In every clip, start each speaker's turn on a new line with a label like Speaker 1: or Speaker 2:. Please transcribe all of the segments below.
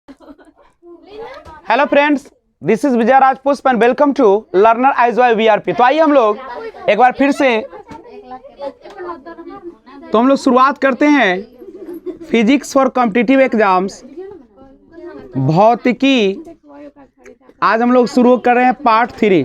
Speaker 1: Hello friends, this is Vijay Rajpushp and welcome to learner आइजॉय VRP. तो आइए हम लोग एक बार फिर से हम लोग शुरुआत करते हैं फिजिक्स फॉर कॉम्पिटिटिव एग्जाम्स भौतिकी। आज हम लोग शुरू कर रहे हैं पार्ट 3।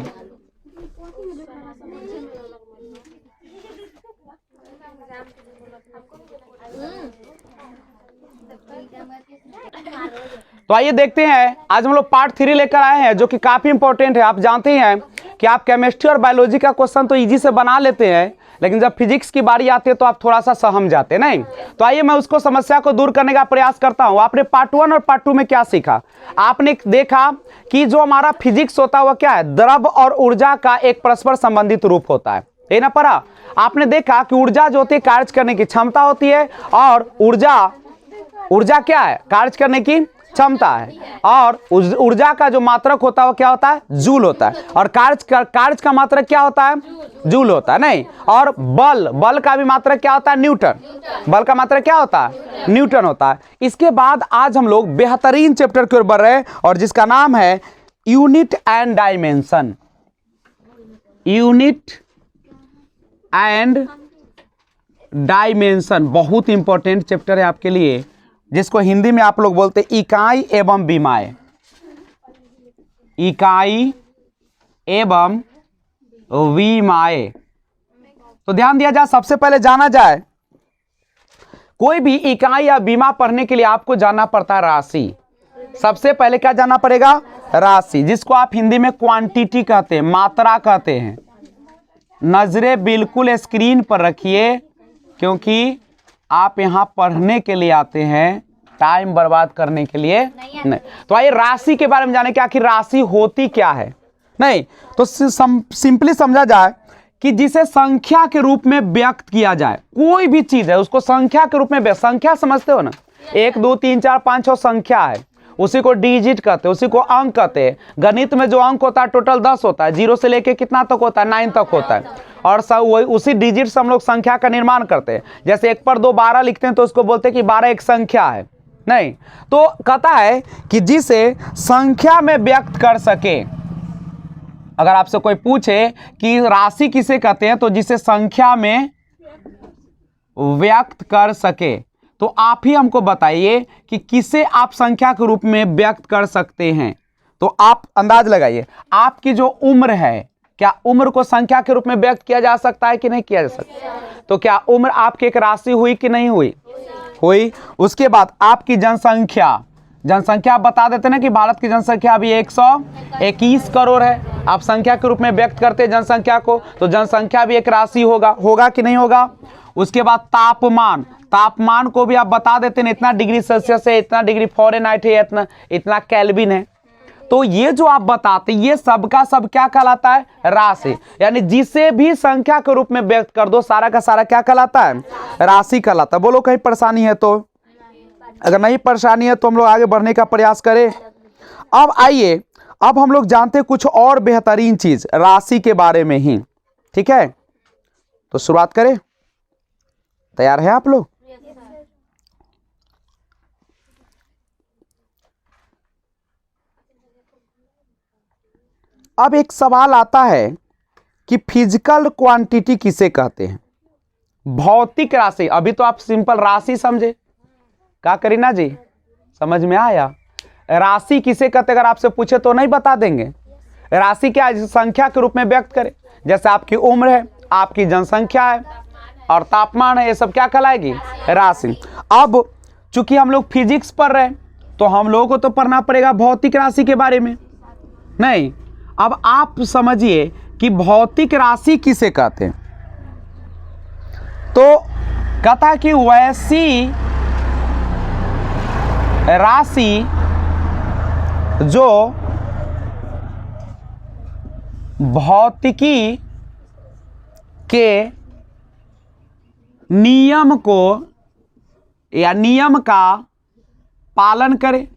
Speaker 1: तो आइए देखते हैं, आज हम लोग पार्ट 3 लेकर आए हैं जो कि काफी इंपॉर्टेंट है। आप जानते हैं कि आप केमिस्ट्री और बायोलॉजी का क्वेश्चन तो इजी से बना लेते हैं, लेकिन जब फिजिक्स की बारी आती है तो आप थोड़ा सा सहम जाते हैं, नहीं? तो आइए मैं उसको समस्या को दूर करने का प्रयास करता हूं। आपने पार्ट 1 और पार्ट 2 में क्या सीखा? आपने देखा कि जो हमारा फिजिक्स होता है वो क्या है? द्रव और ऊर्जा का एक परस्पर संबंधित रूप होता है, ये ना पढ़ा? आपने देखा कि ऊर्जा जो होती है कार्य करने की क्षमता होती है, और ऊर्जा क्या है? कार्य करने की क्षमता है। और ऊर्जा का जो मात्रक होता है वो क्या होता है? जूल होता है। और कार्य का मात्रक क्या होता है? जूल होता है, नहीं? और बल का भी मात्रक क्या होता है? न्यूटन। बल का मात्रक क्या होता है? न्यूटन होता है। इसके बाद आज हम लोग बेहतरीन चैप्टर की ओर बढ़ रहे हैं, और जिसका नाम है unit and dimension. Unit and dimension बहुत इंपॉर्टेंट चैप्टर है आपके लिए, जिसको हिंदी में आप लोग बोलते हैं इकाई एवं विमाएं। इकाई एवं विमाएं। तो ध्यान दिया जाए, सबसे पहले जाना जाए, कोई भी इकाई या विमा पढ़ने के लिए आपको जाना पड़ता है राशि। सबसे पहले क्या जाना पड़ेगा? राशि, जिसको आप हिंदी में क्वांटिटी कहते हैं, मात्रा कहते हैं। नजरें बिल्कुल स्क्रीन पर रखिए, क्योंकि आप यहां पढ़ने के लिए आते हैं, टाइम बर्बाद करने के लिए नहीं। तो आइए राशि के बारे में जाने कि आखिर राशि होती क्या है। नहीं तो सिंपली समझा जाए कि जिसे संख्या के रूप में व्यक्त किया जाए, कोई भी चीज है उसको संख्या के रूप में संख्या समझते हो ना? 1 2 3 4 5 6 संख्या है, उसी को डिजिट कहते हैं, उसी को अंक कहते हैं। गणित में जो अंक होता है टोटल 10 होता है, 0 से लेके कितना तक होता है? 9 तक होता है। और सब वही उसी डिजिट से हम लोग संख्या का निर्माण करते हैं। जैसे 1 पर 2 12 लिखते हैं तो उसको बोलते हैं कि 12 एक संख्या है, नहीं? तो कहता है कि जिसे संख्या में व्यक्त कर सके। अगर आपसे कोई पूछे कि राशि किसे कहते हैं, तो जिसे संख्या में व्यक्त कर सके, तो आप ही हमको बताइए कि किसे आप संख्या के रूप में व्यक्त कर सकते हैं। तो आप अंदाज लगाइए, आपकी जो उम्र है, क्या उम्र को संख्या के रूप में व्यक्त किया जा सकता है कि नहीं किया जा सकता? तो क्या उम्र आपकी एक राशि हुई कि नहीं हुई? हुई। उसके बाद आपकी जनसंख्या आप बता देते ना कि भारत की जनसंख्या अभी 121 करोड़ है। आप संख्या के रूप में व्यक्त करते हैं जनसंख्या को, तो जनसंख्या भी एक राशि होगा कि नहीं होगा? उसके बाद तापमान को भी आप बता देते हैं, इतना डिग्री सेल्सियस है, इतना डिग्री फ़ारेनहाइट है, इतना केल्विन है। तो ये जो आप बताते, ये सबका सब क्या कहलाता है? राशि। यानी जिसे भी संख्या के रूप में व्यक्त कर दो, सारा का सारा क्या कहलाता है? राशि कहलाता है। बोलो कहीं परेशानी है तो? अगर नहीं परेशानी है तो हम लोग आगे बढ़ने का प्रयास करें। अब आइए, अब हम लोग जानते हैं कुछ और बेहतरीन चीज राशि के बारे में ही, ठीक है? तो शुरुआत करें, तैयार है आप लोग? अब एक सवाल आता है कि फिजिकल क्वांटिटी किसे कहते हैं? भौतिक राशि। अभी तो आप सिंपल राशि समझे, क्या करीना जी? समझ में आया? राशि किसे कहते? अगर आपसे पूछे तो नहीं बता देंगे। राशि क्या है? संख्या के रूप में व्यक्त करें। जैसे आपकी उम्र है, आपकी जनसंख्या है, और तापमान है, ये सब क्या कहलाएगी? राशि। अब चूंकि हम लोग फिजिक्स पढ़ रहे हैं, तो हम लोगों को तो पढ़ना पड़ेगा भौतिक राशि के बारे में, नहीं? अब आप समझिए कि भौतिक राशि किसे कहते हैं। तो कहता है कि वैसी राशि जो भौतिकी के नियम को या नियम का पालन करे।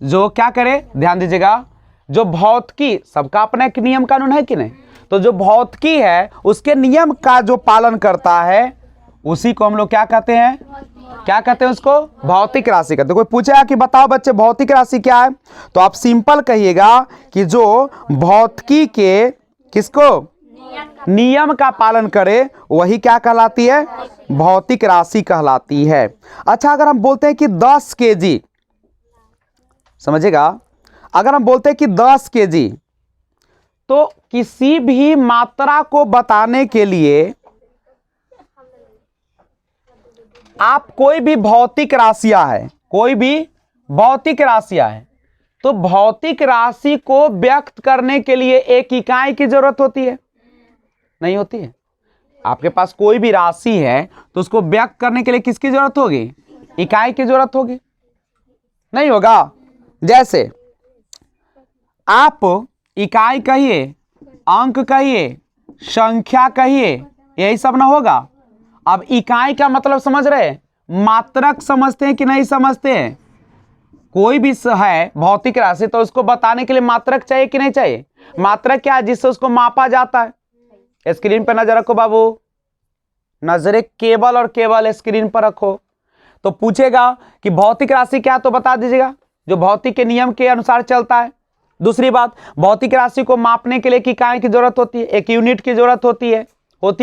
Speaker 1: जो क्या करे? ध्यान दीजिएगा, जो भौतिकी, सबका अपना एक नियम कानून है कि नहीं? तो जो भौतिकी है उसके नियम का जो पालन करता है उसी को हम लोग क्या कहते हैं, क्या कहते हैं उसको, भौतिक राशि कहते हैं। कोई पूछेगा कि बताओ बच्चे भौतिक राशि क्या है, तो आप सिंपल कहिएगा कि जो भौतिकी के किसको नियम का पालन करे वही क्या कहलाती है, भौतिक राशि कहलाती है। अच्छा, अगर हम बोलते हैं कि 10 केजी, समझेगा, अगर हम बोलते हैं कि 10 केजी, तो किसी भी मात्रा को बताने के लिए आप कोई भी भौतिक राशियां है, कोई भी भौतिक राशियां है, तो भौतिक राशि को व्यक्त करने के लिए एक इकाई की जरूरत होती है, नहीं होती है। आपके पास कोई भी राशि है तो उसको व्यक्त करने के लिए किसकी जरूरत होगी, इकाई की जरूरत होगी, नहीं होगा। जैसे आप इकाई कहिए, अंक कहिए, संख्या कहिए, यही सब ना होगा। अब इकाई का मतलब समझ रहे, मात्रक समझते हैं कि नहीं समझते हैं। कोई भी है भौतिक राशि तो उसको बताने के लिए मात्रक चाहिए कि नहीं चाहिए। मात्रक क्या है, जिससे उसको मापा जाता है। स्क्रीन पर नजर रखो बाबू, नजरें केवल और केवल स्क्रीन पर रखो। तो पूछेगा कि भौतिक राशि क्या, तो बता दीजिएगा जो भौतिक के नियम के अनुसार चलता है। दूसरी बात, भौतिक राशि को मापने के लिए एक इकाई की जरूरत होती है, एक यूनिट की जरूरत होती है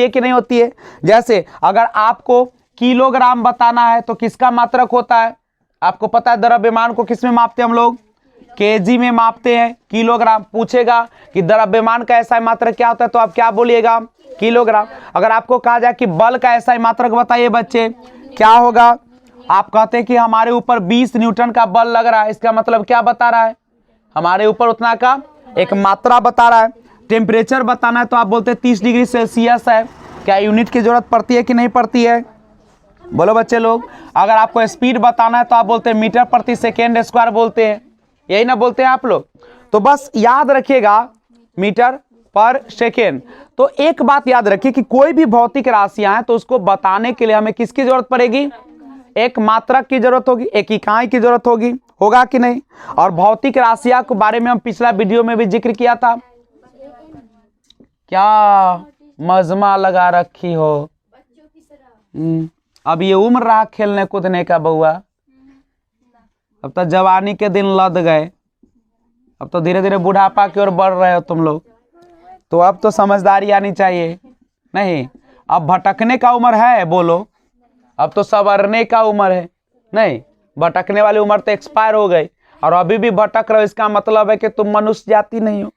Speaker 1: कि नहीं होती है। जैसे अगर आपको किलोग्राम बताना है तो किसका मात्रक होता है, आपको पता है द्रव्यमान को किस में मापते हैं हम लोग, केजी में मापते हैं, किलोग्राम। पूछेगा कि द्रव्यमान का ऐसा मात्रक क्या होता है, तो आप क्या बोलिएगा, किलोग्राम। अगर आपको कहा जाए कि बल का ऐसा मात्रक बताइए बच्चे, क्या होगा, आप कहते हैं कि हमारे ऊपर 20 न्यूटन का बल लग रहा है, इसका मतलब क्या बता रहा है, हमारे ऊपर उतना का एक मात्रा बता रहा है। टेम्परेचर बताना है तो आप बोलते हैं 30 डिग्री सेल्सियस है, क्या यूनिट की जरूरत पड़ती है कि नहीं पड़ती है, बोलो बच्चे लोग। अगर आपको स्पीड बताना है तो आप बोलते हैं मीटर प्रति सेकेंड स्क्वायर बोलते हैं, यही ना बोलते हैं आप लोग। तो बस याद रखिएगा मीटर पर सेकेंड। तो एक बात याद रखिए कि कोई भी भौतिक राशियां हैं तो उसको बताने के लिए हमें किसकी जरूरत पड़ेगी, एक मात्रक की जरूरत होगी, एक इकाई की जरूरत होगी, होगा कि नहीं। और भौतिक राशियां के बारे में हम पिछला वीडियो में भी जिक्र किया था। क्या मजमा लगा रखी हो, अब ये उम्र रहा खेलने कूदने का बउआ, अब तो जवानी के दिन लद गए, अब तो धीरे धीरे बुढ़ापा की ओर बढ़ रहे हो तुम लोग, तो अब तो समझदारी आनी चाहिए। नहीं, अब भटकने का उम्र है, बोलो, अब तो संवरने का उम्र है। नहीं, भटकने वाली उम्र तो एक्सपायर हो गई, और अभी भी भटक रहे हो, इसका मतलब है कि तुम मनुष्य जाति नहीं हो,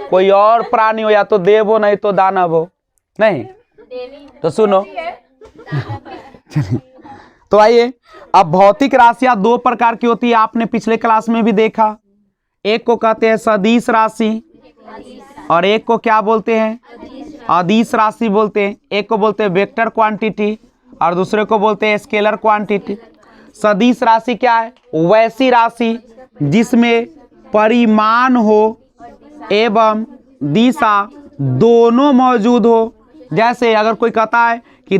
Speaker 1: कोई और प्राणी हो, या तो देव हो नहीं तो दानव हो। नहीं तो सुनो तो आइए, अब भौतिक राशियां दो प्रकार की होती है, आपने पिछले क्लास में भी देखा। एक को कहते हैं सदिश राशि और एक को क्या बोलते हैं, अदिश राशि बोलते हैं। एक को बोलते हैं वेक्टर क्वांटिटी और दूसरे को बोलते हैं स्केलर क्वांटिटी। सदिश राशि क्या है, वैसी राशि जिसमें परिमाण हो एवं दिशा दोनों मौजूद हो। जैसे अगर कोई कहता है कि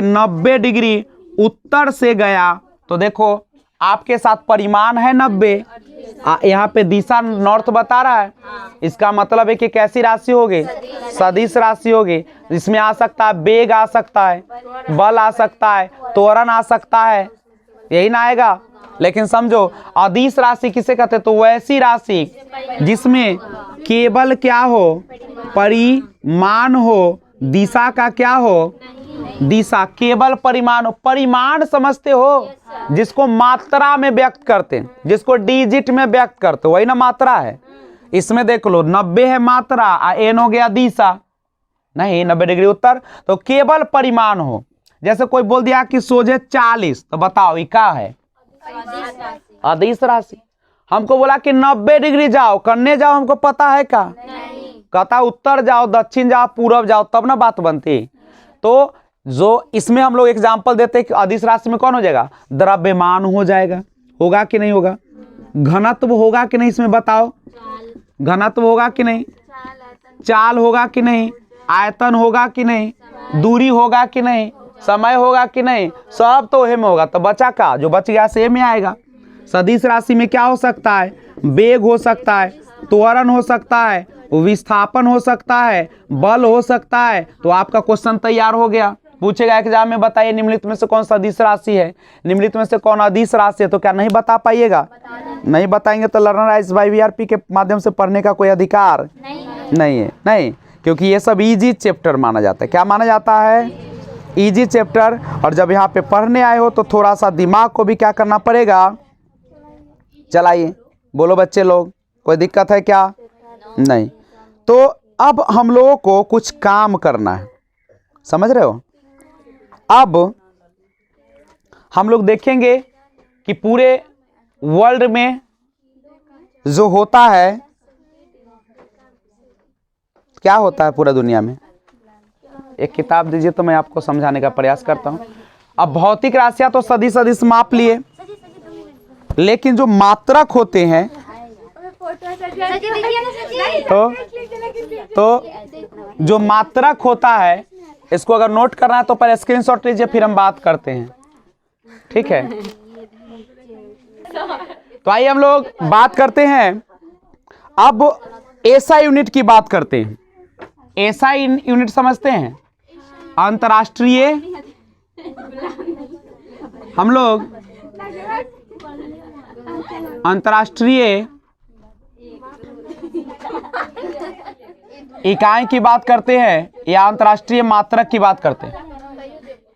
Speaker 1: 90 डिग्री उत्तर से गया, तो देखो आपके साथ परिमाण है 90, यहाँ पे दिशा नॉर्थ बता रहा है, इसका मतलब है कि कैसी राशि होगी, सदिश राशि होगी। इसमें आ सकता है वेग, आ सकता है बल, आ सकता है त्वरण, आ सकता है, यही ना आएगा। लेकिन समझो अदिश राशि किसे कहते हैं, तो वैसी राशि जिसमें केवल क्या हो, परिमाण हो, दिशा का क्या हो, दिशा, केवल परिमाण हो। परिमाण समझते हो, जिसको मात्रा में व्यक्त करते हैं, जिसको डिजिट में व्यक्त करते हो, वही ना मात्रा है। इसमें देख लो 90 है मात्रा, एन हो गया दिशा, नहीं 90 डिग्री उत्तर, तो केवल परिमाण हो। जैसे कोई बोल दिया कि सोझे 40, तो बताओ ये क्या है, अदिश राशि। हमको बोला कि 90 डिग्री जाओ, करने जाओ, हमको पता है क्या, कहता उत्तर जाओ, दक्षिण जाओ, पूरब जाओ, तब ना बात बनती। तो जो इसमें हम लोग एग्जाम्पल देते हैं कि अदिश राशि में कौन हो जाएगा, द्रव्यमान हो जाएगा, होगा कि नहीं होगा, घनत्व होगा कि नहीं, इसमें बताओ, घनत्व होगा कि नहीं, चाल होगा कि नहीं, आयतन होगा कि नहीं, दूरी होगा कि नहीं, समय होगा कि नहीं, सब तो में होगा। तो बचा का, जो बच गया से में आएगा। सदिश राशि में क्या हो सकता है, वेग हो सकता है, त्वरण हो सकता है, विस्थापन हो सकता है, बल हो सकता है। तो आपका क्वेश्चन तैयार हो गया। पूछेगा एग्जाम में, बताइए निम्नलिखित में से कौन सा अदिश राशि है, निम्नलिखित में से कौन अदिश राशि है, तो क्या नहीं बता पाइएगा? नहीं बताएंगे तो लर्नर राइट्स बाय वीआरपी के माध्यम से पढ़ने का कोई अधिकार नहीं है। नहीं, क्योंकि ये सब इजी चैप्टर माना जाता है। क्या माना जाता है? Easy chapter. और जब यहाँ पे पढ़ने आए हो तो थोड़ा सा दिमाग को भी क्या करना पड़ेगा, चलाइए। बोलो बच्चे लोग, कोई दिक्कत है क्या? नहीं। तो अब हम लोगों को कुछ काम करना है, समझ रहे हो? अब हम लोग देखेंगे कि पूरे वर्ल्ड में जो होता है, क्या होता है पूरा दुनिया में। एक किताब दीजिए तो मैं आपको समझाने का प्रयास करता हूं। अब भौतिक राशियां तो सदिश सदिश माप लिए, लेकिन जो मात्रक होते हैं तो जो मात्रक होता है, इसको अगर नोट करना है तो पहले स्क्रीनशॉट लीजिए, फिर हम बात करते हैं, ठीक है? तो आइए हम लोग बात करते हैं। अब एसआई यूनिट की बात करते हैं। एसआई यूनिट समझते हैं? अंतर्राष्ट्रीय, हम लोग अंतर्राष्ट्रीय इकाई की बात करते हैं या अंतर्राष्ट्रीय मात्रक की बात करते हैं।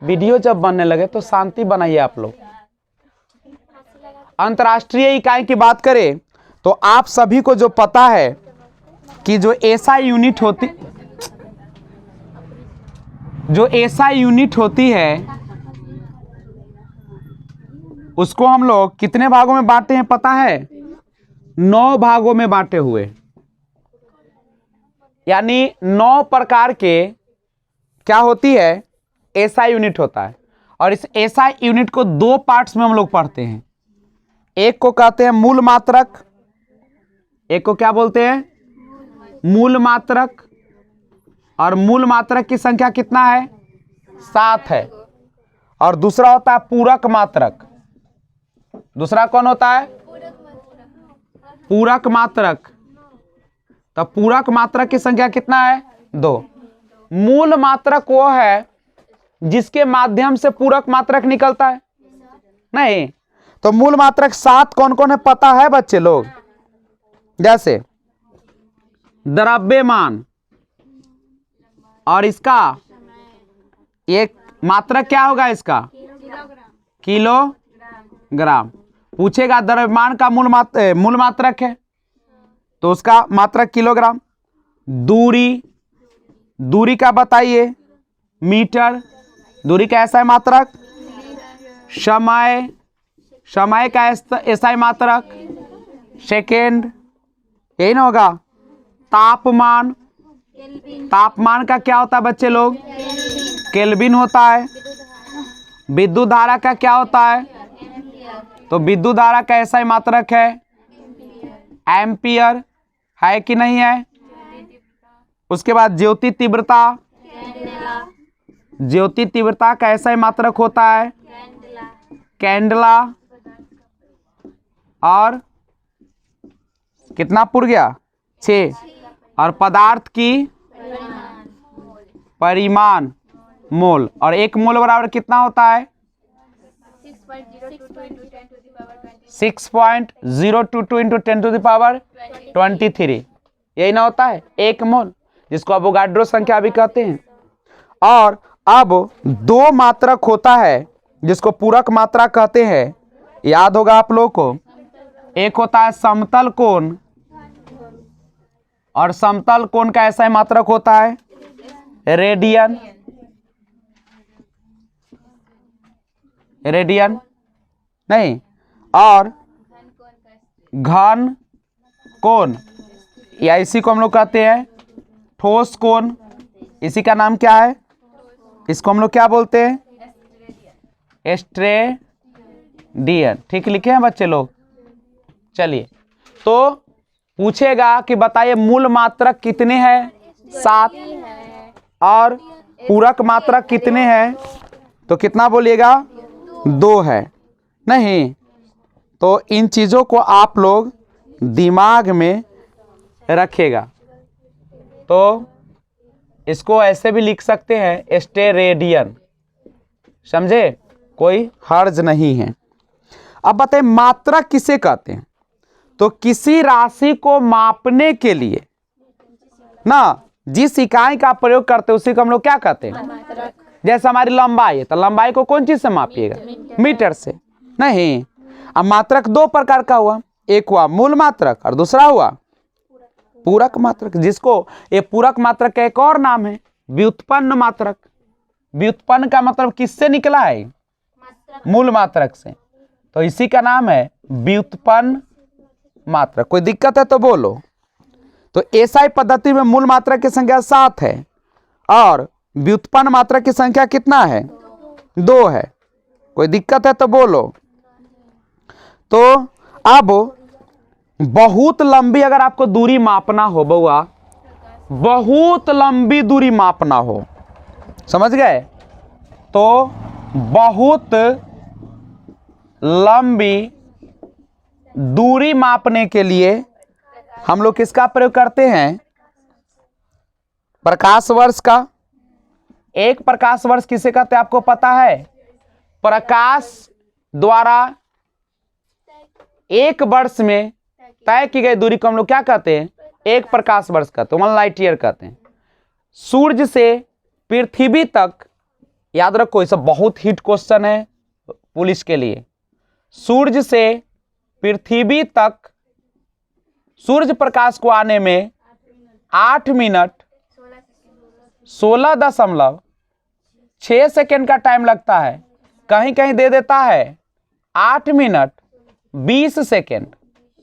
Speaker 1: वीडियो जब बनने लगे तो शांति बनाइए आप लोग। अंतर्राष्ट्रीय इकाई की बात करें तो आप सभी को जो पता है कि जो एसआई यूनिट होती है उसको हम लोग कितने भागों में बांटे हैं पता है? 9 भागों में बांटे हुए, यानी 9 प्रकार के क्या होती है, एसआई यूनिट होता है। और इस एसआई यूनिट को 2 पार्ट्स में हम लोग पढ़ते हैं। एक को कहते हैं मूल मात्रक, एक को क्या बोलते हैं? मूल मात्रक। और मूल मात्रक की संख्या कितना है? 7 है। और दूसरा होता है पूरक मात्रक। दूसरा कौन होता है? पूरक मात्रक। तो पूरक मात्रक की संख्या कितना है? 2। मूल मात्रक वो है जिसके माध्यम से पूरक मात्रक निकलता है। नहीं, तो मूल मात्रक 7 कौन कौन है पता है बच्चे लोग? जैसे द्रव्यमान, और इसका एक मात्रक क्या होगा इसका? किलोग्राम। पूछेगा द्रव्यमान का मूल मात्रक है तो उसका मात्रक किलोग्राम। दूरी का बताइए? मीटर। दूरी का ऐसा है मात्रक। समय का ऐसा है मात्रक सेकेंड, यही ना होगा? तापमान का क्या होता है बच्चे लोग? केल्विन होता है। विद्युत धारा का क्या होता है? तो विद्युत धारा का ऐसा ही मात्रक है एम्पियर, है कि नहीं है? उसके बाद ज्योति तीव्रता का ऐसा ही मात्रक होता है कैंडला। और कितना पुर गया? 6। और पदार्थ की परिमाण मोल, और 1 मोल बराबर कितना होता है? 6.022 इंटू 10⁻23। यही ना होता है 1 मोल, जिसको अवोगाड्रो संख्या भी कहते हैं। और अब 2 मात्रक होता है जिसको पूरक मात्रक कहते हैं, याद होगा आप लोगों को। एक होता है समतल कोण, और समतल कोण का ऐसा ही मात्रक होता है रेडियन। नहीं, और घन कोण, या इसी को हम लोग कहते हैं ठोस कोण। इसी का नाम क्या है? इसको हम लोग क्या बोलते हैं? स्ट्रेडियन। ठीक लिखे हैं बच्चे लोग? चलिए, तो पूछेगा कि बताइए मूल मात्रक कितने हैं? 7। और पूरक मात्रक कितने हैं? तो कितना बोलिएगा? 2 है। नहीं, तो इन चीज़ों को आप लोग दिमाग में रखेगा। तो इसको ऐसे भी लिख सकते हैं स्टेरेडियन। समझे, कोई हर्ज नहीं है। अब बताइए मात्रक किसे कहते हैं? तो किसी राशि को मापने के लिए ना जिस इकाई का प्रयोग करते हैं उसी को हम लोग क्या कहते हैं? जैसे हमारी लंबाई है तो लंबाई को कौन चीज से मापिएगा? मीटर से। नहीं, अब मात्रक दो प्रकार का हुआ, एक हुआ मूल मात्रक और दूसरा हुआ पूरक मात्रक, जिसको ये पूरक मात्रक का एक और नाम है व्युत्पन्न मात्रक। व्युत्पन्न का मतलब किससे निकला है? मूल मात्रक से, तो इसी का नाम है व्युत्पन्न मात्रक। कोई दिक्कत है तो बोलो। तो एसआई पद्धति में मूल मात्रक की संख्या 7 है और व्युत्पन्न मात्रक की संख्या कितना है? 2 है। कोई दिक्कत है तो बोलो। तो अब बहुत लंबी अगर आपको दूरी मापना हो बउआ, बहुत लंबी दूरी मापना हो, समझ गए, तो बहुत लंबी दूरी मापने के लिए हम लोग किसका प्रयोग करते हैं? प्रकाश वर्ष का। एक प्रकाश वर्ष किसे कहते हैं आपको पता है? प्रकाश द्वारा एक वर्ष में तय की गई दूरी को हम लोग क्या कहते हैं? एक प्रकाश वर्ष कहते हैं, 1 लाइट ईयर कहते हैं। सूर्य से पृथ्वी तक, याद रखो ये सब बहुत हिट क्वेश्चन है पुलिस के लिए। सूर्य से पृथ्वी तक सूर्य प्रकाश को आने में 8 मिनट 16.6 सेकेंड का टाइम लगता है। कहीं कहीं दे देता है 8 मिनट 20 सेकेंड।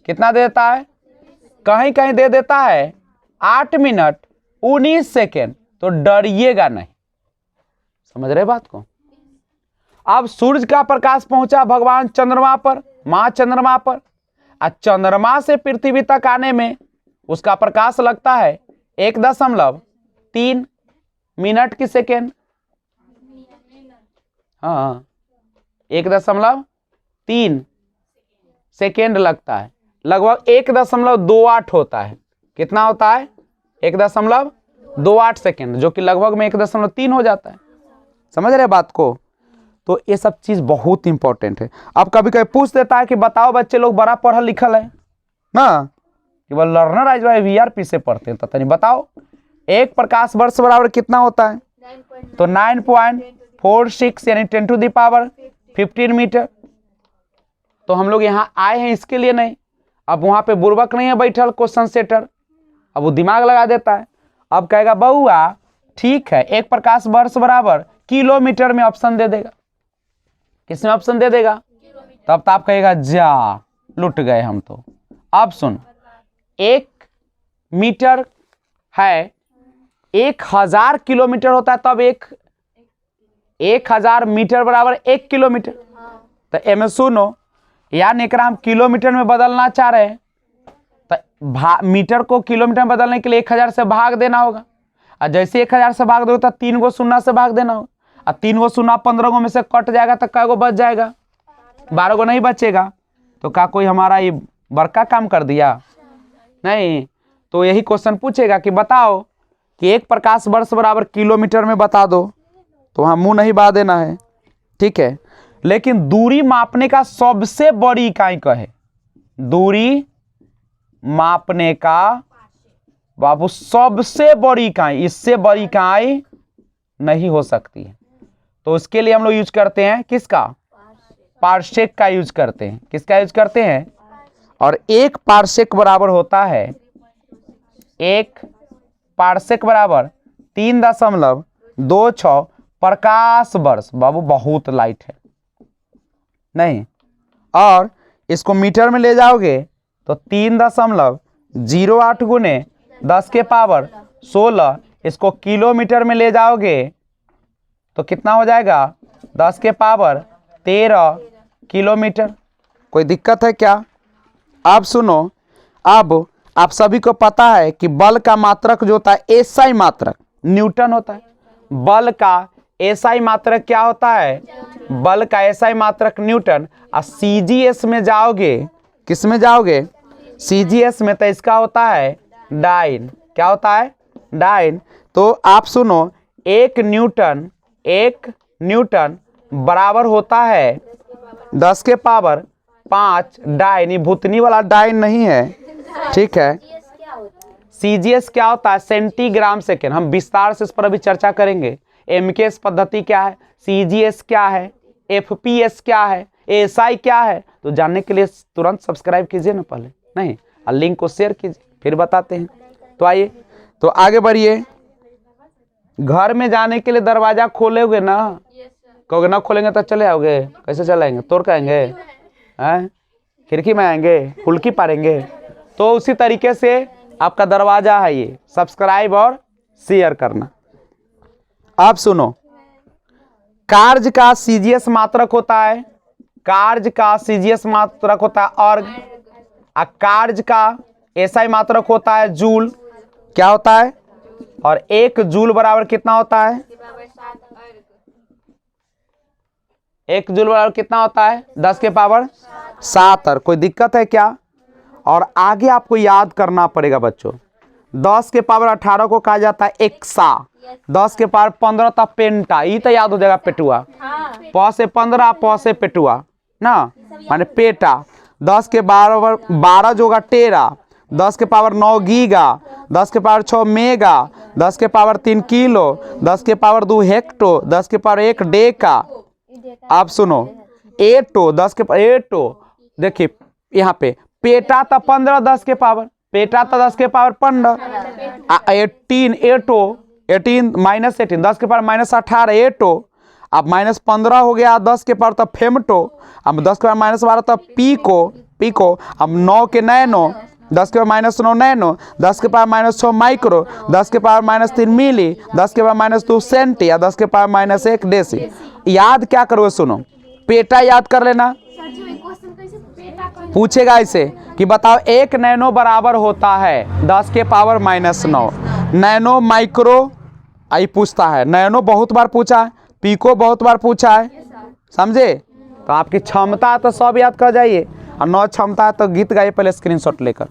Speaker 1: कितना दे देता है? कहीं कहीं दे देता है 8 मिनट 19 सेकेंड। तो डरिएगा नहीं, समझ रहे बात को। अब सूर्य का प्रकाश पहुंचा भगवान चंद्रमा पर, मां चंद्रमा पर, और चंद्रमा से पृथ्वी तक आने में उसका प्रकाश लगता है 1.3 मिनट की सेकेंड। हाँ, 1.3 सेकेंड लगता है। लगभग 1.28 होता है। कितना होता है? 1.28 सेकेंड, जो कि लगभग में 1.3 हो जाता है। समझ रहे बात को। तो ये सब चीज बहुत इंपॉर्टेंट है। अब कभी कभी पूछ देता है कि बताओ बच्चे लोग बड़ा पढ़ा लिखल है ना, कि वो लर्नर आज वीआरपी से पढ़ते हैं, तो तनी बताओ एक प्रकाश वर्ष बराबर कितना होता है? तो 9.46 यानी 10⁻15 मीटर। तो हम लोग यहाँ आए हैं इसके लिए नहीं। अब वहां पे बुर्बक नहीं है बैठल क्वेश्चन सेटर, अब वो दिमाग लगा देता है। अब कहेगा बउआ ठीक है, एक प्रकाश वर्ष बराबर किलोमीटर में ऑप्शन दे देगा। किसमें ऑप्शन दे देगा? तब तो आप कहेगा जा लुट गए हम तो। अब सुन, 1 मीटर है, 1000 किलोमीटर होता है, तब 1000 मीटर बराबर 1 किलोमीटर। तो एमे सुनो, यानी एकरा हम किलोमीटर में बदलना चाह रहे हैं, तो मीटर को किलोमीटर में बदलने के लिए 1000 से भाग देना होगा। और जैसे 1000 से भाग दो तो 3 गो शून्य से भाग देना होगा। और 3 गो शून्य 15 गो में से कट जाएगा तो कै गो बच जाएगा? 12 गो नहीं बचेगा। तो क्या कोई हमारा ये बड़का काम कर दिया? नहीं। तो यही क्वेश्चन पूछेगा कि बताओ कि एक प्रकाश वर्ष बराबर किलोमीटर में बता दो, तो वहां मुंह नहीं बा देना है, ठीक है। लेकिन दूरी मापने का सबसे बड़ी इकाई क्या है? दूरी मापने का बाबू सबसे बड़ी इकाई, इससे बड़ी इकाई नहीं हो सकती है। तो उसके लिए हम लोग यूज करते हैं किसका? पारसेक का यूज करते हैं। किसका यूज करते हैं? और 1 पारसेक बराबर होता है, 1 पारसेक बराबर 3.26 प्रकाश वर्ष। बाबू बहुत लाइट है नहीं। और इसको मीटर में ले जाओगे तो 3.08 गुने 10⁻16। इसको किलोमीटर में ले जाओगे तो कितना हो जाएगा? 10⁻13 किलोमीटर। कोई दिक्कत है क्या? आप सुनो, अब आप सभी को पता है कि बल का मात्रक जो होता है एसआई मात्रक न्यूटन होता है। बल का एसआई मात्रक क्या होता है? बल का एसआई मात्रक न्यूटन। और सीजीएस में जाओगे, किस में जाओगे? सीजीएस में, तो इसका होता है डाइन। क्या होता है? डाइन। तो आप सुनो, 1 न्यूटन बराबर होता है 10 के पावर 5 डाइन, भूतनी वाला डाइन नहीं है, ठीक है। सीजीएस क्या होता है? Centigram second. हम विस्तार से इस पर अभी चर्चा करेंगे। एमकेएस पद्धति क्या है, सीजीएस क्या है, एफपीएस क्या है, एसआई क्या है, तो जानने के लिए तुरंत सब्सक्राइब कीजिए ना पहले, नहीं लिंक को शेयर कीजिए, फिर बताते हैं। तो आइए, तो आगे बढ़िए। घर में जाने के लिए दरवाजा खोलोगे ना, कहोगे ना खोलेंगे तो चले आओगे, कैसे चलाएंगे? तोड़ के आएंगे हैं? खिड़की में आएंगे, फुल्की पारेंगे? तो उसी तरीके से आपका दरवाजा है ये, सब्सक्राइब और शेयर करना। अब सुनो, कार्य का सीजीएस मात्रक होता है, कार्य का सीजीएस मात्रक होता है और कार्य का एसआई मात्रक होता है जूल। क्या होता है? और 1 जूल बराबर कितना होता है? 1 जूल बराबर कितना होता है? 10 के पावर 7। कोई दिक्कत है क्या? और आगे आपको याद करना पड़ेगा बच्चों, 10 के पावर 18 को कहा जाता है एक्सा, 10 के पावर 15 था पेंटा, ये तो याद हो जाएगा पेटुआ, प से 15 प से पेटुआ ना, माने पेटा। 10 के 12 जो होगा टेरा, 10 के पावर 9 गीगा, 10 के पावर 6 मेगा, 10 के पावर 3 किलो, 10 के पावर 2 हेक्टो, 10 के पावर 1 डेका। आप सुनो, एटो, 10 के पावर एटो, देखिए यहाँ पे पेटा था 15, 10 के पावर पेटा था 10 के पावर 15, 18 एटो, 18 माइनस 18, 10 के पावर माइनस 18 एटो। अब माइनस 15 हो गया 10 के पावर तब फेमटो, अब 10 के पावर माइनस 12 तब पीको, पीको। अब 9 के नैनो, 10 के पावर माइनस 9 नैनो, 10 के पावर माइनस 6 माइक्रो, 10 के पावर माइनस 3 मिली, 10 के पावर माइनस 2 सेंटी या 10 के पावर माइनस 1 डेसी। याद क्या करोगे? सुनो, पेटा याद कर लेना। पूछेगा इसे कि बताओ 1 नैनो बराबर होता है 10 के पावर माइनस 9। नैनो माइक्रो आई पूछता है, नैनो बहुत बार पूछा है, पीको बहुत बार पूछा है, समझे? तो आपकी क्षमता है तो सब याद कर जाइए, और 9 क्षमता है तो गीत गाइए पहले स्क्रीनशॉट लेकर।